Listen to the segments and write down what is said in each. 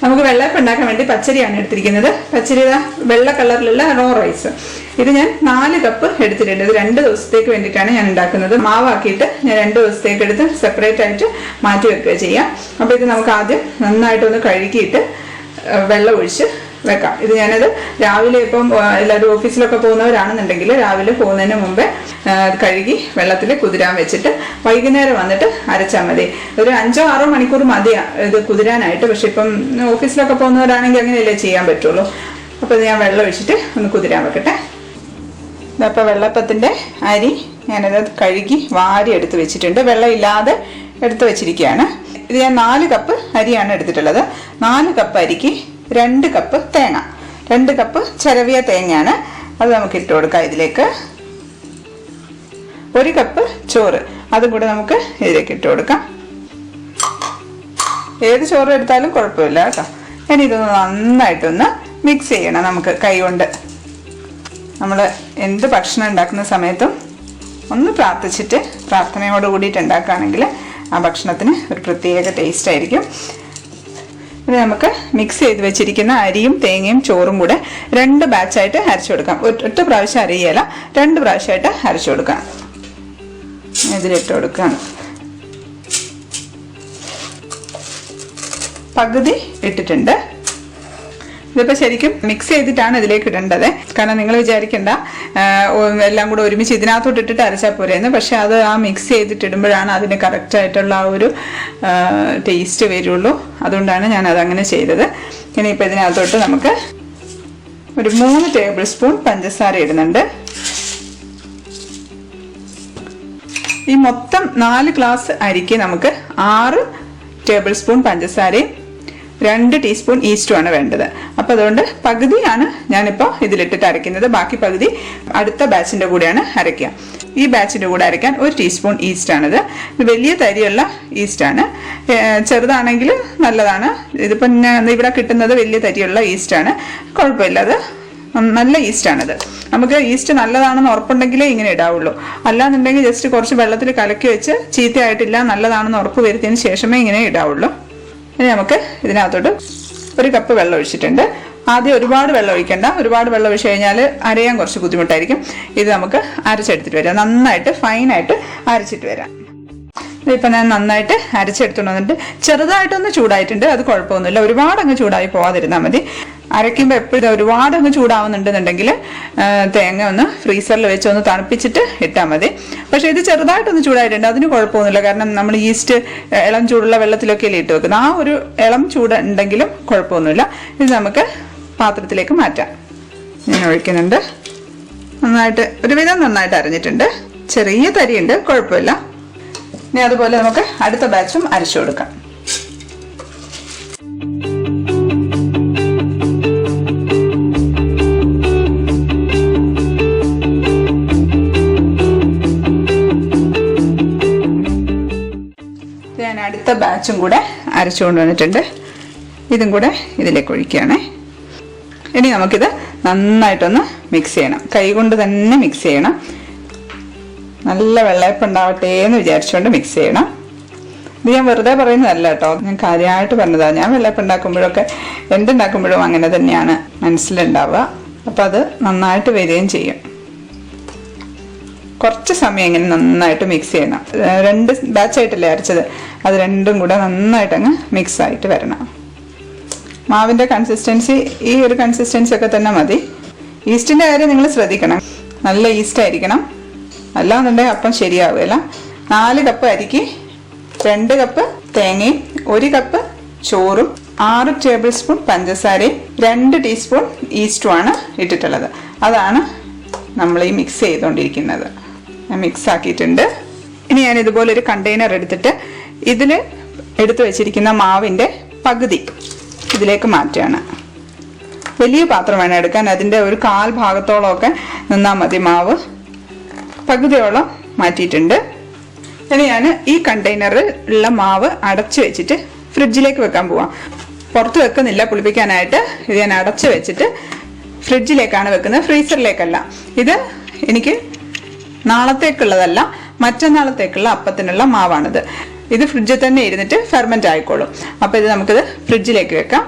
നമുക്ക് വെള്ളയപ്പം ഉണ്ടാക്കാൻ വേണ്ടി പച്ചരിയാണ് എടുത്തിരിക്കുന്നത്. പച്ചരി വെള്ള കളറിലുള്ള റോ റൈസ്. ഇത് ഞാൻ 4 കപ്പ് എടുത്തിട്ടുണ്ട്. ഇത് 2 ദിവസത്തേക്ക് വേണ്ടിയിട്ടാണ് ഞാൻ ഉണ്ടാക്കുന്നത്. മാവാക്കിയിട്ട് ഞാൻ 2 ദിവസത്തേക്ക് എടുത്ത് സെപ്പറേറ്റ് ആയിട്ട് മാറ്റി വെക്കുക ചെയ്യാം. അപ്പോൾ ഇത് നമുക്ക് ആദ്യം നന്നായിട്ടൊന്ന് കഴുകിയിട്ട് വെള്ളം ഒഴിച്ച് വെക്കാം. ഇത് ഞാനത് രാവിലെ ഇപ്പം എല്ലാവരും ഓഫീസിലൊക്കെ പോകുന്നവരാണെന്നുണ്ടെങ്കിൽ രാവിലെ പോകുന്നതിന് മുമ്പേ കഴുകി വെള്ളത്തിൽ കുതിരാൻ വെച്ചിട്ട് വൈകുന്നേരം വന്നിട്ട് അരച്ചാൽ മതി. ഒരു 5-6 മണിക്കൂർ മതിയാണ് ഇത് കുതിരാനായിട്ട്. പക്ഷെ ഇപ്പം ഓഫീസിലൊക്കെ പോകുന്നവരാണെങ്കിൽ അങ്ങനെയല്ലേ ചെയ്യാൻ പറ്റുള്ളൂ. അപ്പോൾ ഇത് ഞാൻ വെള്ളം ഒഴിച്ചിട്ട് ഒന്ന് കുതിരാൻ വെക്കട്ടെ. അപ്പോൾ വെള്ളപ്പത്തിൻ്റെ അരി ഞാനത് കഴുകി വാരി എടുത്ത് വെച്ചിട്ടുണ്ട്. വെള്ളം ഇല്ലാതെ എടുത്ത് വെച്ചിരിക്കുകയാണ്. ഇത് ഞാൻ 4 കപ്പ് അരിയാണ് എടുത്തിട്ടുള്ളത്. 4 കപ്പ് അരിക്ക് 2 കപ്പ് തേങ്ങ, 2 കപ്പ് ചിരവിയ തേങ്ങയാണ്. അത് നമുക്ക് ഇട്ട് കൊടുക്കാം ഇതിലേക്ക്. 1 കപ്പ് ചോറ്, അതും കൂടെ നമുക്ക് ഇതിലേക്ക് ഇട്ട് കൊടുക്കാം. ഏത് ചോറ് എടുത്താലും കുഴപ്പമില്ല കേട്ടോ. ഇനി ഇതൊന്ന് നന്നായിട്ടൊന്ന് മിക്സ് ചെയ്യണം നമുക്ക് കൈ കൊണ്ട്. നമ്മൾ എന്ത് ഭക്ഷണം ഉണ്ടാക്കുന്ന സമയത്തും ഒന്ന് പ്രാർത്ഥിച്ചിട്ട് പ്രാർത്ഥനയോട് കൂടിയിട്ട് ഉണ്ടാക്കുകയാണെങ്കിൽ ആ ഭക്ഷണത്തിന് ഒരു പ്രത്യേക ടേസ്റ്റ് ആയിരിക്കും. ഇത് നമുക്ക് മിക്സ് ചെയ്ത് വെച്ചിരിക്കുന്ന അരിയും തേങ്ങയും ചോറും കൂടെ 2 ബാച്ചായിട്ട് അരച്ചു കൊടുക്കാം. ഒറ്റ പ്രാവശ്യം അരിയല, 2 പ്രാവശ്യമായിട്ട് അരച്ചു കൊടുക്കാം. ഇതിലിട്ട് കൊടുക്കാം. പകുതി ഇട്ടിട്ടുണ്ട്. ഇതിപ്പോൾ ശരിക്കും മിക്സ് ചെയ്തിട്ടാണ് ഇതിലേക്ക് ഇടേണ്ടത്. കാരണം നിങ്ങൾ വിചാരിക്കേണ്ട എല്ലാം കൂടെ ഒരുമിച്ച് ഇതിനകത്തോട്ട് ഇട്ടിട്ട് അരച്ചാൽ പോരെയെന്ന്. പക്ഷെ അത് ആ മിക്സ് ചെയ്തിട്ടിടുമ്പോഴാണ് അതിന് കറക്റ്റായിട്ടുള്ള ആ ഒരു ടേസ്റ്റ് വരുള്ളൂ. അതുകൊണ്ടാണ് ഞാൻ അതങ്ങനെ ചെയ്തത്. ഇനിയിപ്പോൾ ഇതിനകത്തോട്ട് നമുക്ക് ഒരു 3 ടേബിൾ സ്പൂൺ പഞ്ചസാര ഇടുന്നുണ്ട്. ഈ മൊത്തം 4 ഗ്ലാസ് അരിക്ക് നമുക്ക് 6 ടേബിൾ സ്പൂൺ പഞ്ചസാരയും 2 ടീസ്പൂൺ ഈസ്റ്റുമാണ് വേണ്ടത്. അപ്പോൾ അതുകൊണ്ട് പകുതിയാണ് ഞാനിപ്പോൾ ഇതിലിട്ടിട്ട് അരയ്ക്കുന്നത്. ബാക്കി പകുതി അടുത്ത ബാച്ചിൻ്റെ കൂടെയാണ് അരയ്ക്കുക. ഈ ബാച്ചിൻ്റെ കൂടെ അരയ്ക്കാൻ 1 ടീസ്പൂൺ ഈസ്റ്റാണിത്. ഇത് വലിയ തരിയുള്ള ഈസ്റ്റാണ്. ചെറുതാണെങ്കിൽ നല്ലതാണ്. ഇതിപ്പം ഇവിടെ കിട്ടുന്നത് വലിയ തരിയുള്ള ഈസ്റ്റാണ്. കുഴപ്പമില്ല, അത് നല്ല ഈസ്റ്റാണിത്. നമുക്ക് ഈസ്റ്റ് നല്ലതാണെന്ന് ഉറപ്പുണ്ടെങ്കിലേ ഇങ്ങനെ ഇടാവുള്ളൂ. അല്ലാന്നുണ്ടെങ്കിൽ ജസ്റ്റ് കുറച്ച് വെള്ളത്തിൽ കലക്കി വെച്ച് ചീത്തയായിട്ടില്ല നല്ലതാണെന്ന് ഉറപ്പ് വരുത്തിയതിന് ശേഷമേ ഇങ്ങനെ ഇടാവുള്ളൂ. ഇനി നമുക്ക് ഇതിനകത്തോട്ട് 1 കപ്പ് വെള്ളം ഒഴിച്ചിട്ടുണ്ട്. ആദ്യം ഒരുപാട് വെള്ളം ഒഴിക്കേണ്ട. ഒരുപാട് വെള്ളം ഒഴിച്ച് കഴിഞ്ഞാൽ അരയാൻ കുറച്ച് ബുദ്ധിമുട്ടായിരിക്കും. ഇത് നമുക്ക് അരച്ചെടുത്തിട്ട് വരാം. നന്നായിട്ട് ഫൈനായിട്ട് അരച്ചിട്ട് വരാം. ഇതിപ്പോൾ ഞാൻ നന്നായിട്ട് അരച്ചെടുത്തുകൊണ്ട് വന്നിട്ട് ചെറുതായിട്ടൊന്ന് ചൂടായിട്ടുണ്ട്. അത് കുഴപ്പമൊന്നുമില്ല. ഒരുപാട് അങ്ങ് ചൂടായി പോകാതിരുന്നാൽ മതി. അരയ്ക്കുമ്പോൾ എപ്പോഴും ഒരുപാട് അങ്ങ് ചൂടാവുന്നുണ്ടെന്നുണ്ടെങ്കിൽ തേങ്ങ ഒന്ന് ഫ്രീസറിൽ വെച്ച് ഒന്ന് തണുപ്പിച്ചിട്ട് ഇട്ടാൽ മതി. പക്ഷേ ഇത് ചെറുതായിട്ടൊന്ന് ചൂടായിട്ടുണ്ട്. അതിന് കുഴപ്പമൊന്നുമില്ല. കാരണം നമ്മൾ ഈസ്റ്റ് ഇളം ചൂടുള്ള വെള്ളത്തിലൊക്കെ ഇട്ട് വെക്കുന്നത്. ആ ഒരു ഇളം ചൂട് ഉണ്ടെങ്കിലും കുഴപ്പമൊന്നുമില്ല. ഇത് നമുക്ക് പാത്രത്തിലേക്ക് മാറ്റാം. ഞാൻ ഒഴിക്കുന്നുണ്ട്. നന്നായിട്ട് ഒരുവിധം നന്നായിട്ട് അരഞ്ഞിട്ടുണ്ട്. ചെറിയ തരിയുണ്ട്, കുഴപ്പമില്ല. ഇനി അതുപോലെ നമുക്ക് അടുത്ത ബാച്ചും അരച്ചു കൊടുക്കാം. ഞാൻ അടുത്ത ബാച്ചും കൂടെ അരച്ചു കൊണ്ടുവന്നിട്ടുണ്ട്. ഇതും കൂടെ ഇതിലേക്ക് ഒഴിക്കുകയാണേ. ഇനി നമുക്കിത് നന്നായിട്ടൊന്ന് മിക്സ് ചെയ്യണം. കൈ കൊണ്ട് തന്നെ മിക്സ് ചെയ്യണം. നല്ല വെള്ളയപ്പം ഉണ്ടാവട്ടെ എന്ന് വിചാരിച്ചുകൊണ്ട് മിക്സ് ചെയ്യണം. ഇത് ഞാൻ വെറുതെ പറയുന്നതല്ല കേട്ടോ, ഞാൻ കാര്യമായിട്ട് പറഞ്ഞതാണ്. ഞാൻ വെള്ളയപ്പം ഉണ്ടാക്കുമ്പോഴൊക്കെ എന്തുണ്ടാക്കുമ്പോഴും അങ്ങനെ തന്നെയാണ് മനസ്സിലുണ്ടാവുക. അപ്പം അത് നന്നായിട്ട് വരികയും ചെയ്യും. കുറച്ച് സമയം ഇങ്ങനെ നന്നായിട്ട് മിക്സ് ചെയ്യണം. 2 ബാച്ചായിട്ടല്ലേ അരച്ചത്, അത് രണ്ടും കൂടെ നന്നായിട്ട് അങ്ങ് മിക്സ് ആയിട്ട് വരണം. മാവിൻ്റെ കൺസിസ്റ്റൻസി ഈ ഒരു കൺസിസ്റ്റൻസി ഒക്കെ തന്നെ മതി. ഈസ്റ്റിൻ്റെ കാര്യം നിങ്ങൾ ശ്രദ്ധിക്കണം. നല്ല ഈസ്റ്റ് ആയിരിക്കണം, അല്ലാന്നുണ്ടെങ്കിൽ അപ്പം ശരിയാവുകയില്ല. 4 കപ്പ് അരിക്ക് 2 കപ്പ് തേങ്ങയും 1 കപ്പ് ചോറും 6 ടേബിൾ സ്പൂൺ പഞ്ചസാരയും 2 ടീസ്പൂൺ ഈസ്റ്റുമാണ് ഇട്ടിട്ടുള്ളത്. അതാണ് നമ്മൾ ഈ മിക്സ് ചെയ്തുകൊണ്ടിരിക്കുന്നത്. ഞാൻ മിക്സ് ആക്കിയിട്ടുണ്ട്. ഇനി ഞാൻ ഇതുപോലൊരു കണ്ടെയ്നർ എടുത്തിട്ട് ഇതിൽ എടുത്തു വെച്ചിരിക്കുന്ന മാവിൻ്റെ പകുതി ഇതിലേക്ക് മാറ്റുകയാണ്. വലിയ പാത്രം വേണം എടുക്കാൻ. അതിൻ്റെ ഒരു 1/4 ഭാഗത്തോളമൊക്കെ നിന്നാൽ മതി. മാവ് പകുതിയോളം മാറ്റിയിട്ടുണ്ട്. ഇനി ഞാൻ ഈ കണ്ടെയ്നറിൽ ഉള്ള മാവ് അടച്ചു വെച്ചിട്ട് ഫ്രിഡ്ജിലേക്ക് വെക്കാൻ പോവാം. പുറത്ത് വെക്കുന്നില്ല പുളിപ്പിക്കാനായിട്ട്. ഇത് ഞാൻ അടച്ചു വെച്ചിട്ട് ഫ്രിഡ്ജിലേക്കാണ് വെക്കുന്നത്, ഫ്രീസറിലേക്കല്ല. ഇത് എനിക്ക് നാളത്തേക്കുള്ളതല്ല, മറ്റന്നാളത്തേക്കുള്ള അപ്പത്തിനുള്ള മാവാണിത്. ഇത് ഫ്രിഡ്ജിൽ തന്നെ ഇരുന്നിട്ട് ഫെർമെൻ്റ് ആയിക്കോളും. അപ്പോൾ ഇത് നമുക്കിത് ഫ്രിഡ്ജിലേക്ക് വെക്കാം.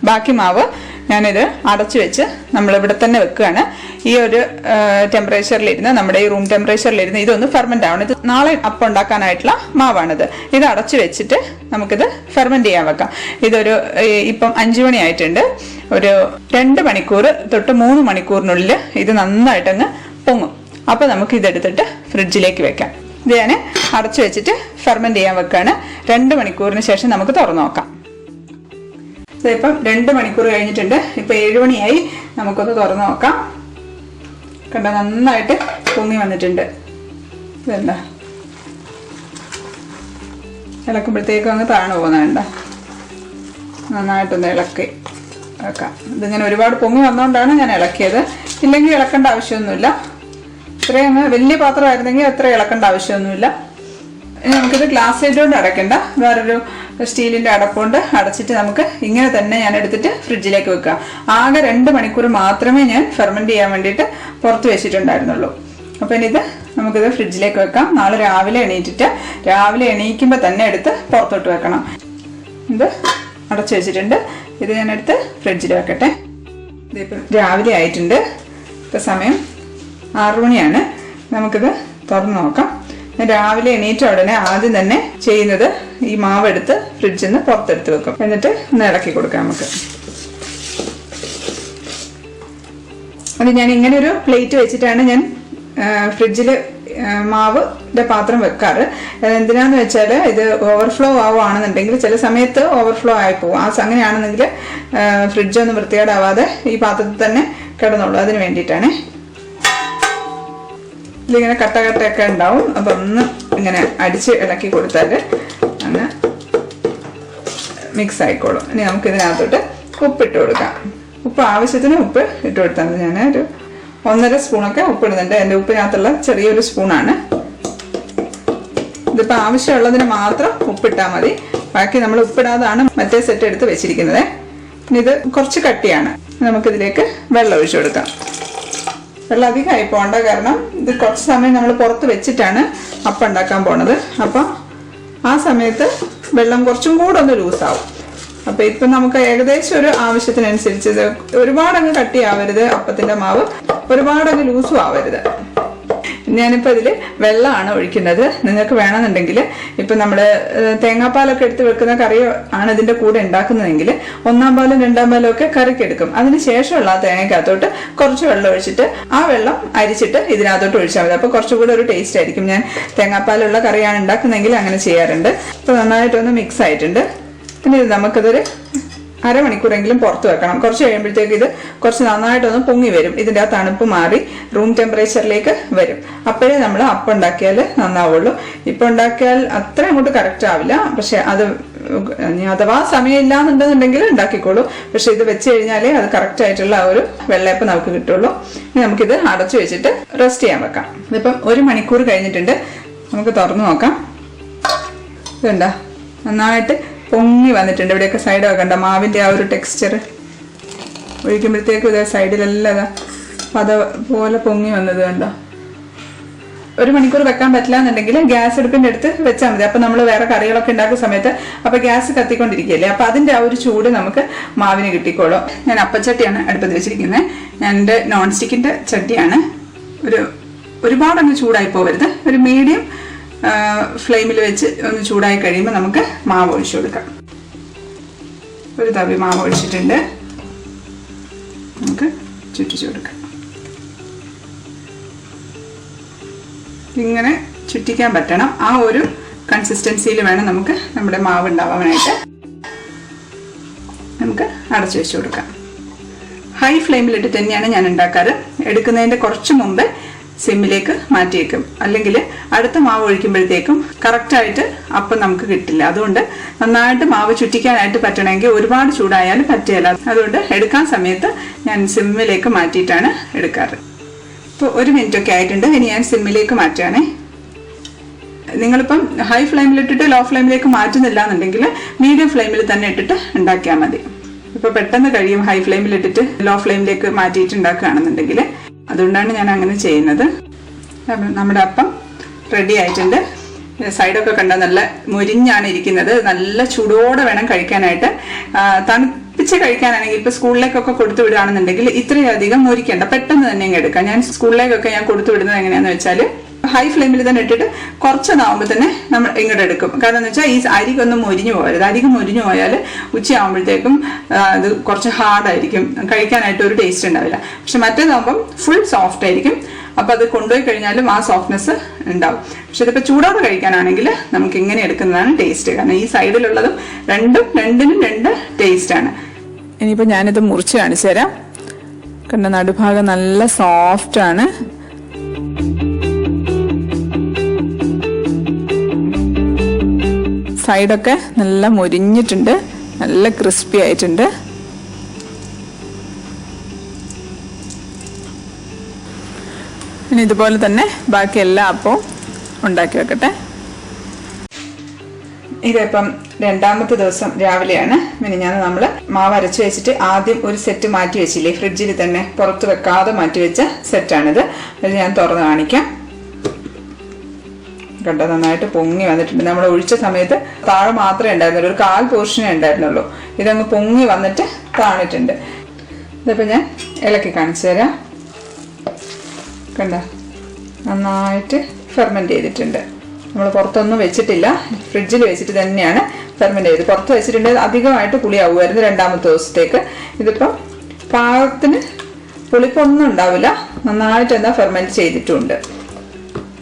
ബാക്കി മാവ് ഞാനിത് അടച്ചു വെച്ച് നമ്മളിവിടെ തന്നെ വെക്കുകയാണ്. ഈ ഒരു ടെമ്പറേച്ചറിലിരുന്ന്, നമ്മുടെ ഈ റൂം ടെമ്പറേച്ചറിലിരുന്ന് ഇതൊന്ന് ഫെർമെൻ്റ് ആവണം. ഇത് നാളെ അപ്പം ഉണ്ടാക്കാനായിട്ടുള്ള മാവാണിത്. ഇത് അടച്ചു വെച്ചിട്ട് നമുക്കിത് ഫെർമെൻ്റ് ചെയ്യാൻ വെക്കാം. ഇതൊരു ഇപ്പം 5 മണി ആയിട്ടുണ്ട്. ഒരു 2 മണിക്കൂർ തൊട്ട് 3 മണിക്കൂറിനുള്ളിൽ ഇത് നന്നായിട്ടങ്ങ് പൊങ്ങും. അപ്പോൾ നമുക്ക് ഇതെടുത്തിട്ട് ഫ്രിഡ്ജിലേക്ക് വെക്കാം. ഇത് ഞാൻ അടച്ചു വെച്ചിട്ട് ഫെർമെൻ്റ് ചെയ്യാൻ വെക്കുകയാണ്. 2 മണിക്കൂറിന് ശേഷം നമുക്ക് തുറന്നു നോക്കാം. ഇതിപ്പം 2 മണിക്കൂർ കഴിഞ്ഞിട്ടുണ്ട്. ഇപ്പം 7 മണിയായി. നമുക്കൊന്ന് തുറന്നു നോക്കാം. കണ്ട, നന്നായിട്ട് പൊങ്ങി വന്നിട്ടുണ്ട്. ഇതെന്താ ഇളക്കുമ്പോഴത്തേക്കും അങ്ങ് താണു പോകുന്നുണ്ട. നന്നായിട്ടൊന്ന് ഇളക്കി വെക്കാം. ഇതിങ്ങനെ ഒരുപാട് പൊങ്ങി വന്നുകൊണ്ടാണ് ഞാൻ ഇളക്കിയത്. ഇല്ലെങ്കിൽ ഇളക്കേണ്ട ആവശ്യമൊന്നുമില്ല. ഇത്രയും വലിയ പാത്രമായിരുന്നെങ്കിൽ അത്ര ഇളക്കേണ്ട ആവശ്യമൊന്നുമില്ല. ഇനി നമുക്കിത് ഗ്ലാസ് സൈഡോണ്ട് അടയ്ക്കണ്ട. വേറൊരു സ്റ്റീലിൻ്റെ അടപ്പുകൊണ്ട് അടച്ചിട്ട് നമുക്ക് ഇങ്ങനെ തന്നെ ഞാൻ എടുത്തിട്ട് ഫ്രിഡ്ജിലേക്ക് വെക്കാം. ആകെ 2 മണിക്കൂർ മാത്രമേ ഞാൻ ഫെർമെൻറ്റ് ചെയ്യാൻ വേണ്ടിയിട്ട് പുറത്ത് വെച്ചിട്ടുണ്ടായിരുന്നുള്ളൂ. അപ്പം ഇനി ഇത് നമുക്കിത് ഫ്രിഡ്ജിലേക്ക് വെക്കാം. നാളെ രാവിലെ എണീറ്റിട്ട് രാവിലെ എണീക്കുമ്പോൾ തന്നെ എടുത്ത് പുറത്തോട്ട് വെക്കണം. ഇത് അടച്ചു വെച്ചിട്ടുണ്ട്. ഇത് ഞാൻ എടുത്ത് ഫ്രിഡ്ജിൽ വെക്കട്ടെ. ഇതിപ്പോൾ രാവിലെ ആയിട്ടുണ്ട്. ഇപ്പം സമയം 6 മണിയാണ്. നമുക്കിത് തുറന്ന് നോക്കാം. രാവിലെ എണീറ്റ ഉടനെ ആദ്യം തന്നെ ചെയ്യുന്നത് ഈ മാവ് എടുത്ത് ഫ്രിഡ്ജിൽ നിന്ന് പുറത്തെടുത്ത് വെക്കും. എന്നിട്ട് ഒന്ന് ഇളക്കി കൊടുക്കാം നമുക്ക്. അത് ഞാൻ ഇങ്ങനെ ഒരു പ്ലേറ്റ് വെച്ചിട്ടാണ് ഞാൻ ഫ്രിഡ്ജിൽ മാവിൻ്റെ പാത്രം വെക്കാറ്. എന്തിനാന്ന് വെച്ചാൽ ഇത് ഓവർഫ്ലോ ആവുകയാണെന്നുണ്ടെങ്കിൽ ചില സമയത്ത് ഓവർഫ്ലോ ആയി പോകും. അങ്ങനെയാണെന്നെങ്കിൽ ഫ്രിഡ്ജൊന്നും വൃത്തികേടാവാതെ ഈ പാത്രത്തിൽ തന്നെ കിടന്നുള്ളൂ. അതിന് വേണ്ടിയിട്ടാണ്. ഇതിലിങ്ങനെ കട്ടയൊക്കെ ഉണ്ടാവും. അപ്പം ഒന്ന് ഇങ്ങനെ അടിച്ച് ഇളക്കി കൊടുത്താൽ അങ്ങ് മിക്സ് ആയിക്കോളും. ഇനി നമുക്ക് ഇതിനകത്തോട്ട് ഉപ്പിട്ട് കൊടുക്കാം. ഉപ്പ് ആവശ്യത്തിന് ഉപ്പ് ഇട്ട് കൊടുത്താൽ മതി. ഞാൻ ഒരു 1.5 സ്പൂണൊക്കെ ഉപ്പിടുന്നുണ്ട്. എൻ്റെ ഉപ്പിനകത്തുള്ള ചെറിയൊരു സ്പൂണാണ്. ഇതിപ്പോൾ ആവശ്യമുള്ളതിന് മാത്രം ഉപ്പിട്ടാൽ മതി. ബാക്കി നമ്മൾ ഉപ്പിടാതാണ് മറ്റേ സെറ്റ് എടുത്ത് വെച്ചിരിക്കുന്നത്. ഇനി ഇത് കുറച്ച് കട്ടിയാണ്. നമുക്കിതിലേക്ക് വെള്ളം ഒഴിച്ചു കൊടുക്കാം. വെള്ളം അധികമായി പോകണ്ട. കാരണം ഇത് കുറച്ച് സമയം നമ്മൾ പുറത്ത് വെച്ചിട്ടാണ് അപ്പം ഉണ്ടാക്കാൻ പോണത്. അപ്പം ആ സമയത്ത് വെള്ളം കുറച്ചും കൂടെ ഒന്ന് ലൂസാവും. അപ്പം ഇപ്പം നമുക്ക് ഏകദേശം ഒരു ആവശ്യത്തിനനുസരിച്ച്, ഇത് ഒരുപാടങ്ങ് കട്ടിയാവരുത് അപ്പത്തിൻ്റെ മാവ്, ഒരുപാടങ്ങ് ലൂസും ആവരുത്. ഞാനിപ്പോൾ ഇതിൽ വെള്ളമാണ് ഒഴിക്കുന്നത്. നിങ്ങൾക്ക് വേണമെന്നുണ്ടെങ്കിൽ ഇപ്പം നമ്മൾ തേങ്ങാപ്പാലൊക്കെ എടുത്ത് വെക്കുന്ന കറി ആണ് ഇതിൻ്റെ കൂടെ ഉണ്ടാക്കുന്നതെങ്കിൽ 1-ാം പാലും 2-ാം പാലും ഒക്കെ കറിക്കെടുക്കും. അതിന് ശേഷമുള്ള തേങ്ങയ്ക്കകത്തോട്ട് കുറച്ച് വെള്ളം ഒഴിച്ചിട്ട് ആ വെള്ളം അരിച്ചിട്ട് ഇതിനകത്തോട്ട് ഒഴിച്ചാൽ മതി. അപ്പോൾ കുറച്ചുകൂടെ ഒരു ടേസ്റ്റ് ആയിരിക്കും. ഞാൻ തേങ്ങാപ്പാലുള്ള കറിയാണ് ഉണ്ടാക്കുന്നതെങ്കിൽ അങ്ങനെ ചെയ്യാറുണ്ട്. ഇപ്പോൾ നന്നായിട്ടൊന്ന് മിക്സ് ആയിട്ടുണ്ട്. പിന്നെ ഇത് നമുക്കിതൊരു അരമണിക്കൂറെങ്കിലും പുറത്ത് വെക്കണം. കുറച്ച് കഴിയുമ്പോഴത്തേക്ക് ഇത് കുറച്ച് നന്നായിട്ടൊന്ന് പൊങ്ങി വരും. ഇതിൻ്റെ ആ തണുപ്പ് മാറി റൂം ടെമ്പറേച്ചറിലേക്ക് വരും. അപ്പോഴേ നമ്മൾ അപ്പം ഉണ്ടാക്കിയാൽ നന്നാവുള്ളൂ. ഇപ്പം ഉണ്ടാക്കിയാൽ അത്ര അങ്ങോട്ട് കറക്റ്റ് ആവില്ല. പക്ഷെ അത് അഥവാ സമയമില്ല എന്നുണ്ടെന്നുണ്ടെങ്കിൽ ഉണ്ടാക്കിക്കോളൂ. പക്ഷെ ഇത് വെച്ച് കഴിഞ്ഞാലേ അത് കറക്റ്റ് ആയിട്ടുള്ള ഒരു വെള്ളയപ്പം നമുക്ക് കിട്ടുള്ളൂ. ഇനി നമുക്കിത് അടച്ചു വെച്ചിട്ട് റെസ്റ്റ് ചെയ്യാൻ വെക്കാം. ഇതിപ്പം 1 മണിക്കൂർ കഴിഞ്ഞിട്ടുണ്ട്. നമുക്ക് തുറന്നു നോക്കാം. ഇതുണ്ടോ, നന്നായിട്ട് പൊങ്ങി വന്നിട്ടുണ്ട്. ഇവിടെയൊക്കെ സൈഡൊക്കെ കണ്ട മാവിൻ്റെ ആ ഒരു ടെക്സ്ചർ ഒഴിക്കുമ്പോഴത്തേക്കും ഇതേ സൈഡിലെല്ലാം പത പോലെ പൊങ്ങി വന്നത് കണ്ടോ. 1 മണിക്കൂർ വെക്കാൻ പറ്റില്ല എന്നുണ്ടെങ്കിൽ ഗ്യാസ് അടുപ്പിൻ്റെ അടുത്ത് വെച്ചാൽ മതി. അപ്പം നമ്മൾ വേറെ കറികളൊക്കെ ഉണ്ടാക്കുന്ന സമയത്ത് അപ്പോൾ ഗ്യാസ് കത്തിക്കൊണ്ടിരിക്കുകയല്ലേ, അപ്പോൾ അതിൻ്റെ ആ ഒരു ചൂട് നമുക്ക് മാവിന് കിട്ടിക്കോളും. ഞാൻ അപ്പച്ചട്ടിയാണ് അടുപ്പത്ത് വെച്ചിരിക്കുന്നത്. ഞാൻ എൻ്റെ നോൺ സ്റ്റിക്കിൻ്റെ ചട്ടിയാണ്. ഒരുപാടൊന്ന് ചൂടായി പോകരുത്. ഒരു മീഡിയം ഫ്ലെയിമിൽ വെച്ച് ഒന്ന് ചൂടായി കഴിയുമ്പോൾ നമുക്ക് മാവ് ഒഴിച്ചു കൊടുക്കാം. ഒരു തവി മാവ് ഒഴിച്ചിട്ടുണ്ട്. നമുക്ക് ചുറ്റിച്ചു കൊടുക്കാം. ഇങ്ങനെ ചുറ്റിക്കാൻ പറ്റണം. ആ ഒരു കൺസിസ്റ്റൻസിയിൽ വേണം നമുക്ക് നമ്മുടെ മാവ് ഉണ്ടാവാനായിട്ട്. നമുക്ക് അടച്ചു വെച്ച് കൊടുക്കാം. ഹൈ ഫ്ലെയിമിലിട്ട് തന്നെയാണ് ഞാൻ ഉണ്ടാക്കാറ്. എടുക്കുന്നതിൻ്റെ കുറച്ച് മുമ്പ് സിമ്മിലേക്ക് മാറ്റിയേക്കും. അല്ലെങ്കിൽ അടുത്ത മാവ് ഒഴിക്കുമ്പോഴത്തേക്കും കറക്റ്റായിട്ട് അപ്പം നമുക്ക് കിട്ടില്ല. അതുകൊണ്ട് നന്നായിട്ട് മാവ് ചുറ്റിക്കാനായിട്ട് പറ്റണമെങ്കിൽ ഒരുപാട് ചൂടായാലും പറ്റില്ല. അതുകൊണ്ട് എടുക്കാൻ സമയത്ത് ഞാൻ സിമ്മിലേക്ക് മാറ്റിയിട്ടാണ് എടുക്കാറ്. ഇപ്പോൾ 1 മിനിറ്റൊക്കെ ആയിട്ടുണ്ട്. ഇനി ഞാൻ സിമ്മിലേക്ക് മാറ്റുകയാണേ. നിങ്ങളിപ്പം ഹൈ ഫ്ലെയിമിലിട്ടിട്ട് ലോ ഫ്ലെയിമിലേക്ക് മാറ്റുന്നില്ല എന്നുണ്ടെങ്കിൽ മീഡിയം ഫ്ലെയിമിൽ തന്നെ ഇട്ടിട്ട് ഉണ്ടാക്കിയാൽ മതി. ഇപ്പോൾ പെട്ടെന്ന് കഴിയും ഹൈ ഫ്ലെയിമിലിട്ടിട്ട് ലോ ഫ്ലെയിമിലേക്ക് മാറ്റിയിട്ട് ഉണ്ടാക്കുകയാണെന്നുണ്ടെങ്കിൽ. അതുകൊണ്ടാണ് ഞാൻ അങ്ങനെ ചെയ്യുന്നത്. നമ്മുടെ അപ്പം റെഡി ആയിട്ടുണ്ട്. സൈഡൊക്കെ കണ്ടാൽ നല്ല മുരിഞ്ഞാണ് ഇരിക്കുന്നത്. നല്ല ചൂടോടെ വേണം കഴിക്കാനായിട്ട്. തണുപ്പിച്ച് കഴിക്കാനാണെങ്കിൽ ഇപ്പൊ സ്കൂളിലേക്കൊക്കെ കൊടുത്തു വിടുകയാണെന്നുണ്ടെങ്കിൽ ഇത്രയധികം മുരിക്കേണ്ട, പെട്ടെന്ന് തന്നെ അങ്ങ് എടുക്കാം. ഞാൻ സ്കൂളിലേക്കൊക്കെ ഞാൻ കൊടുത്തു വിടുന്നത് എങ്ങനെയാന്ന് വെച്ചാൽ ഹൈ ഫ്ലെയിമിൽ തന്നെ ഇട്ടിട്ട് കുറച്ചൊന്നാവുമ്പോൾ തന്നെ നമ്മൾ ഇങ്ങോട്ട് എടുക്കും. കാരണം എന്ന് വെച്ചാൽ ഈ അരിക്കൊന്നും മുരിഞ്ഞു പോകരുത്. അധികം മുരിഞ്ഞു പോയാൽ ഉച്ചയാകുമ്പോഴത്തേക്കും അത് കുറച്ച് ഹാർഡായിരിക്കും, കഴിക്കാനായിട്ട് ഒരു ടേസ്റ്റ് ഉണ്ടാവില്ല. പക്ഷെ മറ്റേതാകുമ്പം ഫുൾ സോഫ്റ്റ് ആയിരിക്കും. അപ്പം അത് കൊണ്ടുപോയി കഴിഞ്ഞാലും ആ സോഫ്റ്റ്നെസ് ഉണ്ടാവും. പക്ഷെ ഇതിപ്പോൾ ചൂടോടെ കഴിക്കാനാണെങ്കിൽ നമുക്ക് ഇങ്ങനെ എടുക്കുന്നതാണ് ടേസ്റ്റ്. കാരണം ഈ സൈഡിലുള്ളതും രണ്ടിനും രണ്ട് ടേസ്റ്റാണ്. ഇനിയിപ്പോൾ ഞാനിത് മുറിച്ച് കാണിച്ചു തരാം. കണ്ട നടുഭാഗം നല്ല സോഫ്റ്റാണ്. സൈഡൊക്കെ നല്ല മുരിഞ്ഞിട്ടുണ്ട്, നല്ല ക്രിസ്പി ആയിട്ടുണ്ട്. ഇനി ഇതുപോലെ തന്നെ ബാക്കി എല്ലാ അപ്പവും ഉണ്ടാക്കി വെക്കട്ടെ. ഇതിപ്പം രണ്ടാമത്തെ ദിവസം രാവിലെയാണ്. മിനിഞ്ഞാന്ന് നമ്മൾ മാവ് അരച്ച് വെച്ചിട്ട് ആദ്യം ഒരു സെറ്റ് മാറ്റി വെച്ചില്ലേ, ഫ്രിഡ്ജിൽ തന്നെ പുറത്ത് വെക്കാതെ മാറ്റി വെച്ച സെറ്റാണിത്. അത് ഞാൻ തുറന്ന് കാണിക്കാം. കണ്ടോ, നന്നായിട്ട് പൊങ്ങി വന്നിട്ടുണ്ട്. നമ്മൾ ഒഴിച്ച സമയത്ത് താഴെ മാത്രമേ ഉണ്ടായിരുന്നുള്ളൂ, ഒരു 1/4 പോർഷനേ ഉണ്ടായിരുന്നുള്ളൂ. ഇതങ്ങ് പൊങ്ങി വന്നിട്ട് താണിട്ടുണ്ട്. ഇതിപ്പോൾ ഞാൻ ഇളക്കി കാണിച്ചു തരാം. കണ്ട, നന്നായിട്ട് ഫെർമെൻറ്റ് ചെയ്തിട്ടുണ്ട്. നമ്മൾ പുറത്തൊന്നും വെച്ചിട്ടില്ല, ഫ്രിഡ്ജിൽ വെച്ചിട്ട് തന്നെയാണ് ഫെർമെൻറ്റ് ചെയ്ത്. പുറത്ത് വെച്ചിട്ടുണ്ടെങ്കിൽ അധികമായിട്ട് പുളിയാവുമായിരുന്നു രണ്ടാമത്തെ ദിവസത്തേക്ക്. ഇതിപ്പം പാകത്തിന് പുളിപ്പൊന്നും ഉണ്ടാവില്ല, നന്നായിട്ട് എന്താ ഫെർമെൻറ്റ് ചെയ്തിട്ടുമുണ്ട്.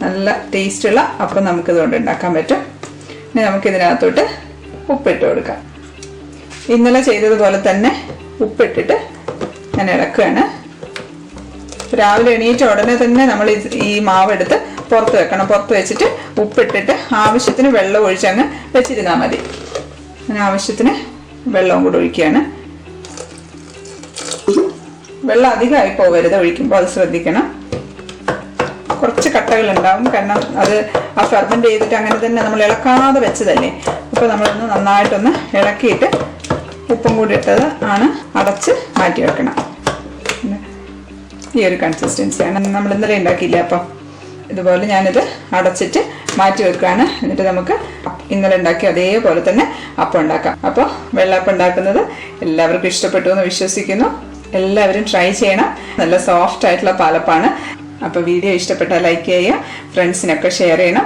നല്ല ടേസ്റ്റുള്ള അപ്പം നമുക്കിതുകൊണ്ട് ഉണ്ടാക്കാൻ പറ്റും. ഇനി നമുക്കിതിനകത്തോട്ട് ഉപ്പിട്ട് കൊടുക്കാം. ഇന്നലെ ചെയ്തതുപോലെ തന്നെ ഉപ്പിട്ടിട്ട് ഞാൻ ഇളക്കുകയാണ്. രാവിലെ എണീറ്റ ഉടനെ തന്നെ നമ്മൾ ഈ മാവെടുത്ത് പുറത്ത് വെക്കണം. പുറത്ത് വെച്ചിട്ട് ഉപ്പിട്ടിട്ട് ആവശ്യത്തിന് വെള്ളം ഒഴിച്ചങ്ങ് വെച്ചിരുന്നാൽ മതി. അങ്ങനെ ആവശ്യത്തിന് വെള്ളവും കൂടെ ഒഴിക്കുകയാണ്. വെള്ളം അധികമായി പോകരുത് ഒഴിക്കുമ്പോൾ, അത് ശ്രദ്ധിക്കണം. കുറച്ച് കട്ടകൾ ഉണ്ടാവും, കാരണം അത് ആ ഫെർമെൻറ്റ് ചെയ്തിട്ട് അങ്ങനെ തന്നെ നമ്മൾ ഇളക്കാതെ വെച്ചതല്ലേ. അപ്പോൾ നമ്മളൊന്ന് നന്നായിട്ടൊന്ന് ഇളക്കിയിട്ട് ഉപ്പും കൂടി ഇട്ടത് ആണ് അടച്ച് മാറ്റി വെക്കണം. ഈ ഒരു കൺസിസ്റ്റൻസിയാണ് നമ്മൾ ഇന്നലെ ഉണ്ടാക്കിയില്ല. അപ്പം ഇതുപോലെ ഞാനിത് അടച്ചിട്ട് മാറ്റി വെക്കുകയാണ്. എന്നിട്ട് നമുക്ക് ഇന്നലെ ഉണ്ടാക്കി അതേപോലെ തന്നെ അപ്പം ഉണ്ടാക്കാം. അപ്പോൾ വെള്ളപ്പം ഉണ്ടാക്കുന്നത് എല്ലാവർക്കും ഇഷ്ടപ്പെട്ടു എന്ന് വിശ്വസിക്കുന്നു. എല്ലാവരും ട്രൈ ചെയ്യണം. നല്ല സോഫ്റ്റ് ആയിട്ടുള്ള പാലപ്പാണ്. അപ്പോൾ വീഡിയോ ഇഷ്ടപ്പെട്ടാൽ ലൈക്ക് ചെയ്യുക, ഫ്രണ്ട്സിനൊക്കെ ഷെയർ ചെയ്യണം.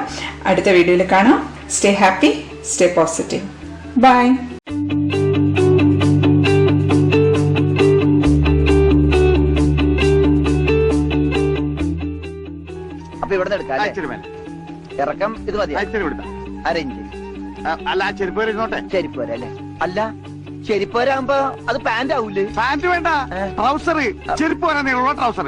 അടുത്ത വീഡിയോയിൽ കാണാം. Stay happy, stay positive. Bye. അപ്പൊ ഇവിടെ ഇറക്കം ഇത് മതി. അരയിഞ്ച് അല്ല, ചെരിപ്പോരെ ചെരിപ്പോരല്ലേ? അല്ല, ചെരിപ്പോരാകുമ്പോ അത് പാന്റ് ആവൂലേ? പാന്റ് വേണ്ട, ട്രൗസർ. ചെരുപ്പ് വരാൻ ട്രൗസർ.